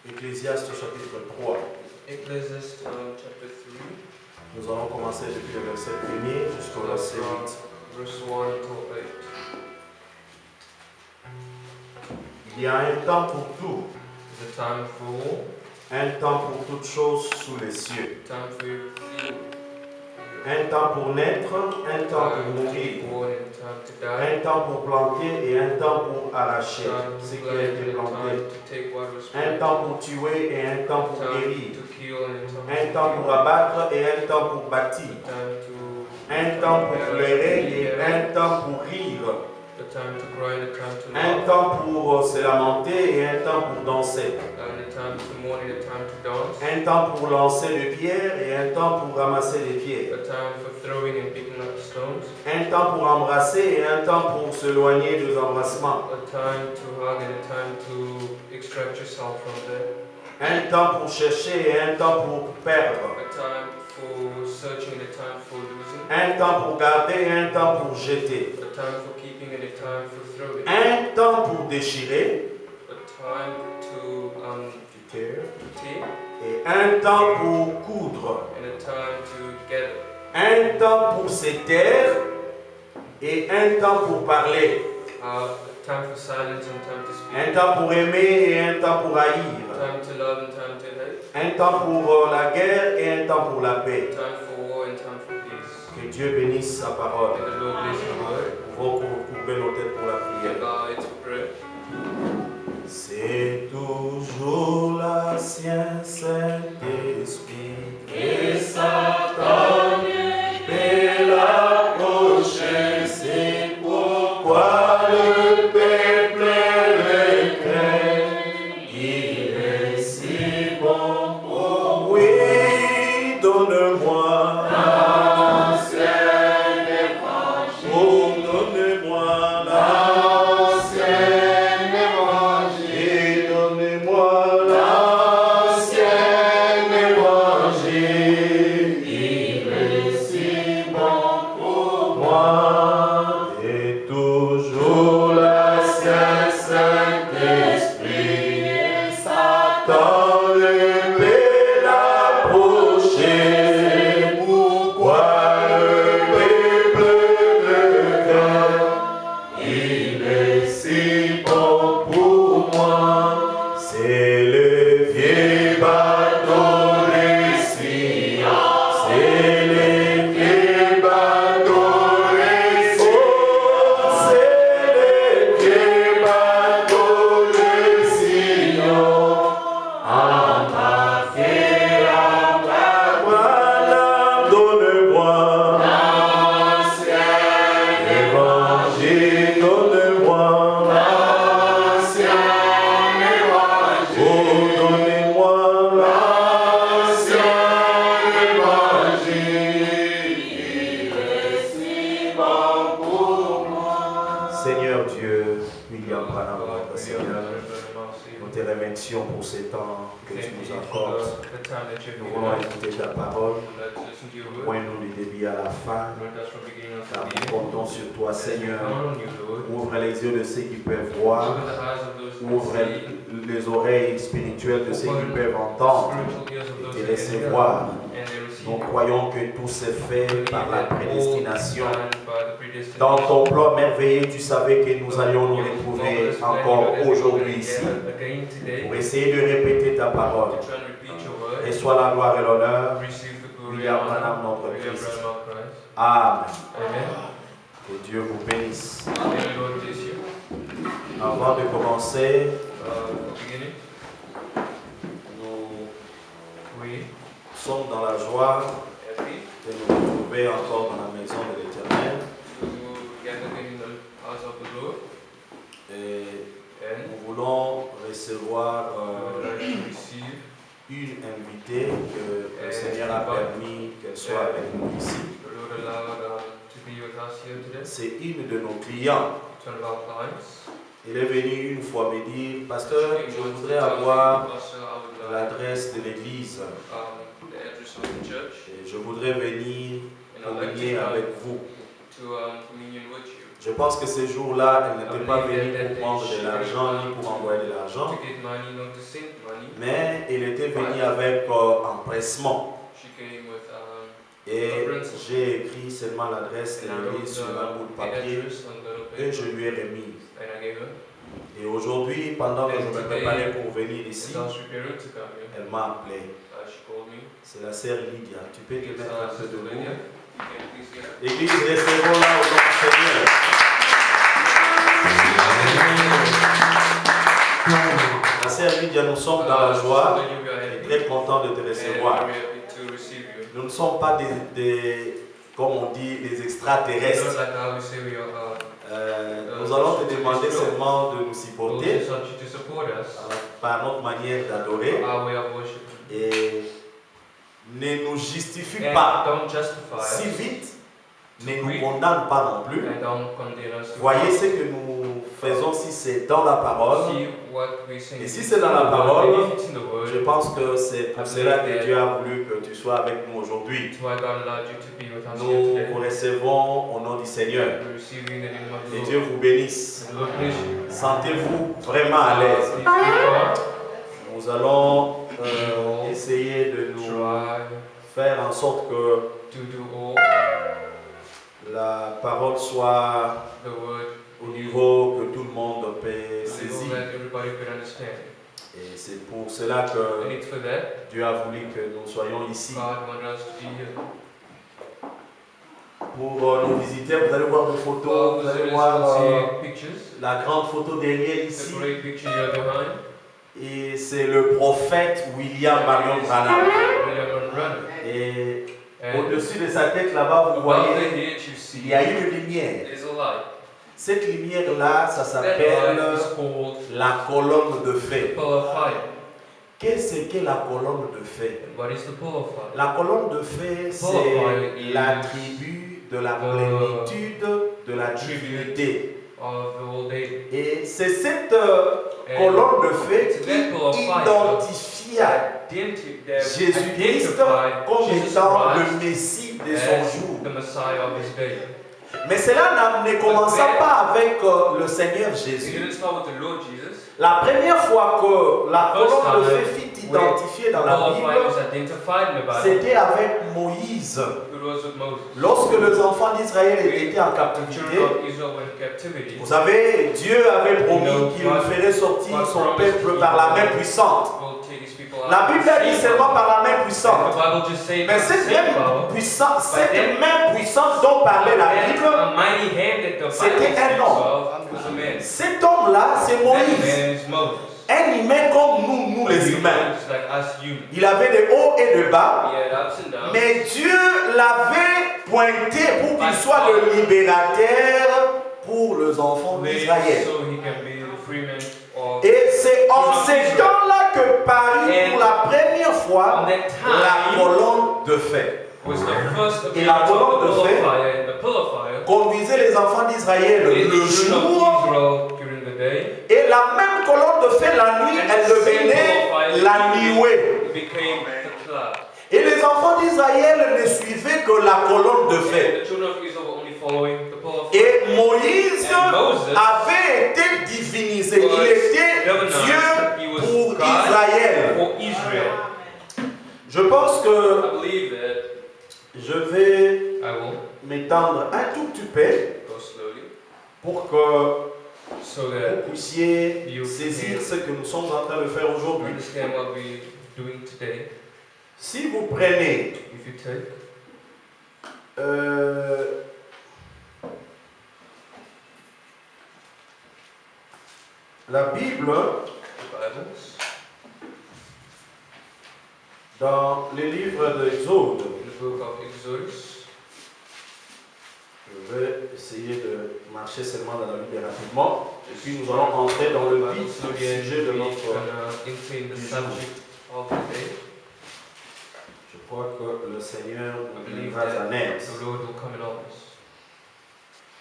Ecclésiaste chapitre 3. Ecclesiastes chapter 3. Nous allons commencer depuis le verset 1er jusqu'au verset 8. Verse 1 to 8. Il y a un temps pour tout, There's a time for all, un temps pour toutes choses sous les cieux, time for you, un temps pour naître, un temps time pour to mourir, be born and time to die, un temps pour planter et un temps pour arracher time ce to qui a plant été and planté, time to take what was un planted, temps pour tuer et un temps pour time guérir, to kill and un temps pour abattre et un temps pour bâtir, un temps pour pleurer et un temps pour rire, a time to cry and a time to un laugh, temps pour se lamenter et un temps pour danser, and a time to mourn and a time to dance, un temps pour lancer des pierres et un temps pour ramasser des pierres, a time for throwing and picking up stones, un temps pour embrasser et un temps pour s'éloigner des embrassements, a time to hug and a time to extract yourself from there, un temps pour chercher et un temps pour perdre, a time for searching and a time for losing, un temps pour garder et un temps pour jeter, a time for keeping and a time for throwing, un temps pour déchirer a time to tear et un temps pour coudre, and a time to gather, un temps pour se taire et un temps pour parler, a time for silence and time to un speak, temps pour aimer et un temps pour a haïr, time to love and time to hate, un temps pour la guerre et un temps pour la paix. a time for war and time for peace. Que Dieu bénisse sa parole. May the Lord bless His word. Nous pouvons couvrir nos têtes pour la We prière. bow to prayer. C'est toujours l'ancien Saint-Esprit et Satan peut l'approcher. C'est pourquoi le peuple le craint. Il est si bon. Oh oui, donne-moi. Oh, donnez-moi l'ancien évangile. Donnez-moi l'ancien évangile. Il est si bon pour moi. Et toujours l'ancien Saint-Esprit. Satan ne peut l'approcher. Pourquoi le peuple le craint? Il est si bon pour moi. C'est le vieux bateau de Sion. C'est le vieux bateau de Sion. C'est le vieux bateau de Sion. Embarquez à la voilà, donne-moi l'ancien évangile, donne-moi l'ancien évangile. Oh, donnez-moi l'ancien évangile. Il est si bon pour moi. Seigneur Dieu, William Branham, notre Seigneur, nous te remercions pour ce temps que tu nous accordes. Nous voulons écouter ta parole, point nous du début à la fin, car nous comptons sur toi, Seigneur. Ouvre les yeux de ceux qui peuvent voir, ouvre les oreilles spirituelles de ceux qui peuvent entendre et te laisser voir. Nous croyons que tout s'est fait par la prédestination. Dans ton plan merveilleux, tu savais que nous allions nous retrouver encore aujourd'hui ici pour essayer de répéter ta parole. Reçois la gloire et l'honneur. William Branham, notre Christ. Amen. Que Dieu vous bénisse. Avant de commencer, nous sommes dans la joie de nous retrouver encore dans la maison de l'Éternel. Et nous voulons recevoir une invitée que le Seigneur a permis qu'elle soit avec nous ici. C'est une de nos clients. Il est venu une fois me dire, pasteur, je voudrais avoir l'adresse de l'église et je voudrais venir communier avec vous. communion with you. Je pense que ces jours-là, elle n'était pas believe venue that pour day prendre she de l'argent ni pour envoyer de to l'argent, get money, not to send money. mais elle était venue avec empressement. She came with Et j'ai écrit seulement l'adresse de and I wrote l'église sur un bout de the papier address on little que je paper lui ai remis. and I gave her. Et aujourd'hui, pendant que je me préparais pour venir As ici, I was preparing to come here, elle m'a appelé. she called me. C'est la sœur Lydia. Tu peux te It's mettre un peu Sister debout. Lydia. You can please get up. L'église resteront là au nom du Seigneur. La sœur Lydia, nous sommes dans la joie et très contents de te recevoir. Nous ne sommes pas comme on dit, des extraterrestres. Nous allons te demander seulement de nous supporter par notre manière d'adorer et ne nous justifie pas si vite, ne nous condamne pas non plus. Voyez ce que nous faisons si c'est dans la parole. Et si c'est dans la parole, je pense que c'est pour cela que Dieu a voulu que tu sois avec nous aujourd'hui. Nous vous recevons au nom du Seigneur. Et Dieu vous bénisse. Sentez-vous vraiment à l'aise. Nous allons essayer de nous faire en sorte que la parole soit au niveau que tout le monde peut saisir. Et c'est pour cela que Dieu a voulu que nous soyons ici. Pour nos visiteurs, vous allez voir des photos, vous allez voir la grande photo derrière ici. Et c'est le prophète William Marion Branham. Et au-dessus de sa tête là-bas, vous voyez, il y a une lumière. Cette lumière-là, ça s'appelle la colonne de feu. Qu'est-ce que la colonne de feu? La colonne de feu, c'est l'attribut de la plénitude de la divinité. Et c'est cette colonne de feu qui identifia Jésus-Christ comme étant le Messie de son jour. Mais cela ne commença pas avec le Seigneur Jésus. La première fois que la colonne de feu fut identifiée dans la Bible, c'était avec Moïse. Lorsque les enfants d'Israël étaient en captivité, vous savez, Dieu avait promis qu'il ferait sortir son peuple par la main puissante. La Bible dit seulement par la main puissante. Mais cette main puissante dont parlait la Bible, c'était un homme. Cet homme-là, c'est Moïse. Un humain comme nous les humains. Il avait des hauts et des bas, mais Dieu l'avait pointé pour qu'il soit le libérateur pour les enfants d'Israël. Et c'est en ces temps-là que parut pour la première fois la colonne de feu. Et la colonne de feu conduisait les enfants d'Israël le jour. Et la même colonne de feu la nuit, elle devenait la nuée. Et les enfants d'Israël ne suivaient que la colonne de feu. Et Moïse avait été divinisé. Il était Dieu pour Israël. Je pense que je vais m'étendre un tout petit peu pour que vous puissiez saisir ce que nous sommes en train de faire aujourd'hui. Si vous prenez la Bible dans le livre d'Exode, je vais essayer de marcher seulement dans la Bible rapidement et puis nous allons entrer dans le vif du sujet de notre jour. Je crois que le Seigneur nous viendra en aide.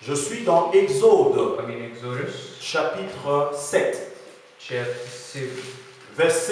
Je suis dans Exode, chapitre 7, verset